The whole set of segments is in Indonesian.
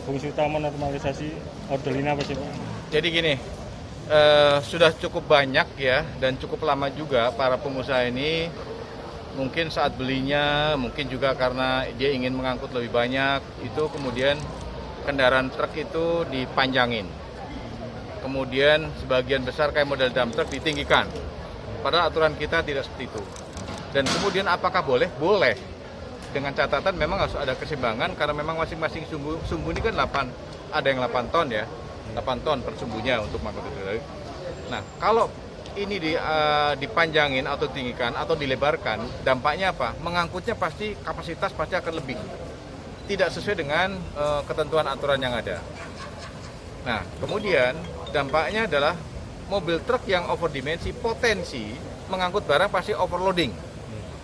fungsi utama normalisasi order ini apa sih Pak? Jadi gini, sudah cukup banyak ya dan cukup lama juga para pengusaha ini mungkin saat belinya, mungkin juga karena dia ingin mengangkut lebih banyak, itu kemudian kendaraan truk itu dipanjangin. Kemudian sebagian besar kayak model dump truck ditinggikan. Padahal aturan kita tidak seperti itu. Dan kemudian apakah boleh? Boleh. Dengan catatan memang harus ada keseimbangan karena memang masing-masing sumbu ini kan 8, ada yang 8 ton ya. 8 ton per sumbunya untuk mangkuk itu. Nah, kalau ini dipanjangin atau tinggikan atau dilebarkan, dampaknya apa? Mengangkutnya kapasitas pasti akan lebih. Tidak sesuai dengan ketentuan aturan yang ada. Nah, kemudian dampaknya adalah mobil truk yang overdimensi potensi mengangkut barang pasti overloading.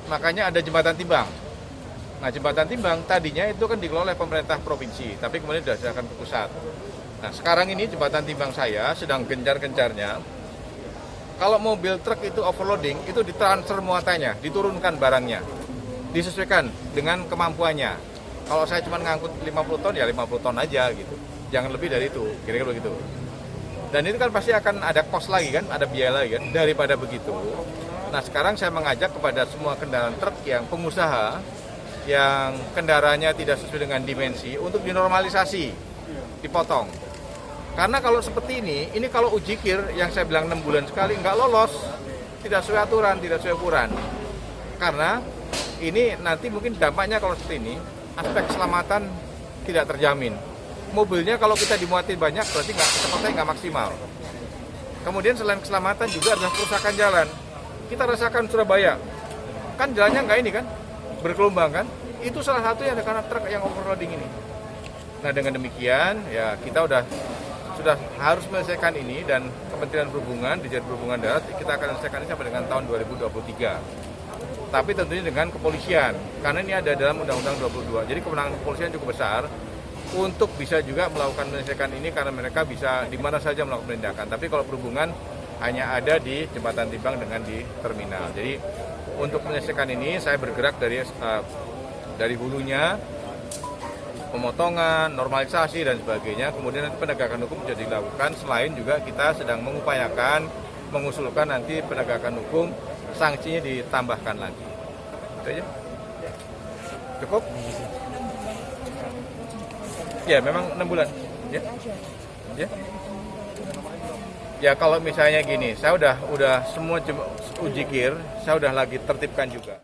Makanya ada jembatan timbang. Nah, jembatan timbang tadinya itu kan dikelola oleh pemerintah provinsi, tapi kemudian diserahkan ke pusat. Nah, sekarang ini jembatan timbang saya sedang gencar-gencarnya. Kalau mobil truk itu overloading, itu ditransfer muatannya, diturunkan barangnya, disesuaikan dengan kemampuannya. Kalau saya cuma ngangkut 50 ton, ya 50 ton aja gitu. Jangan lebih dari itu, kira-kira begitu. Dan itu kan pasti akan ada cost lagi kan, ada biaya lagi kan, daripada begitu. Nah, sekarang saya mengajak kepada semua kendaraan truk yang pengusaha, yang kendaraannya tidak sesuai dengan dimensi, untuk dinormalisasi, dipotong. Karena kalau seperti ini kalau uji kir yang saya bilang 6 bulan sekali nggak lolos, tidak sesuai aturan, tidak sesuai ukuran. Karena ini nanti mungkin dampaknya kalau seperti ini, aspek keselamatan tidak terjamin. Mobilnya kalau kita dimuatin banyak berarti kecepatannya nggak maksimal. Kemudian selain keselamatan juga adalah kerusakan jalan. Kita rasakan Surabaya, kan jalannya nggak ini kan, bergelombang kan. Itu salah satu yang ada karena truk yang overloading ini. Nah, dengan demikian ya kita sudah harus menyelesaikan ini, dan Kementerian Perhubungan, Dirjen Perhubungan Darat, kita akan selesaikan ini sampai dengan tahun 2023. Tapi tentunya dengan kepolisian, karena ini ada dalam Undang-Undang 22. Jadi kewenangan kepolisian cukup besar untuk bisa juga melakukan menyelesaikan ini, karena mereka bisa di mana saja melakukan penindakan. Tapi kalau perhubungan hanya ada di jembatan timbang dengan di terminal. Jadi untuk menyelesaikan ini saya bergerak dari hulunya, pemotongan, normalisasi dan sebagainya. Kemudian nanti penegakan hukum bisa dilakukan. Selain juga kita sedang mengupayakan, mengusulkan nanti penegakan hukum, sanksinya ditambahkan lagi. Itu aja. Cukup? Ya, memang 6 bulan. Ya. Ya. Ya, kalau misalnya gini, saya udah semua uji kir, saya udah lagi tertibkan juga.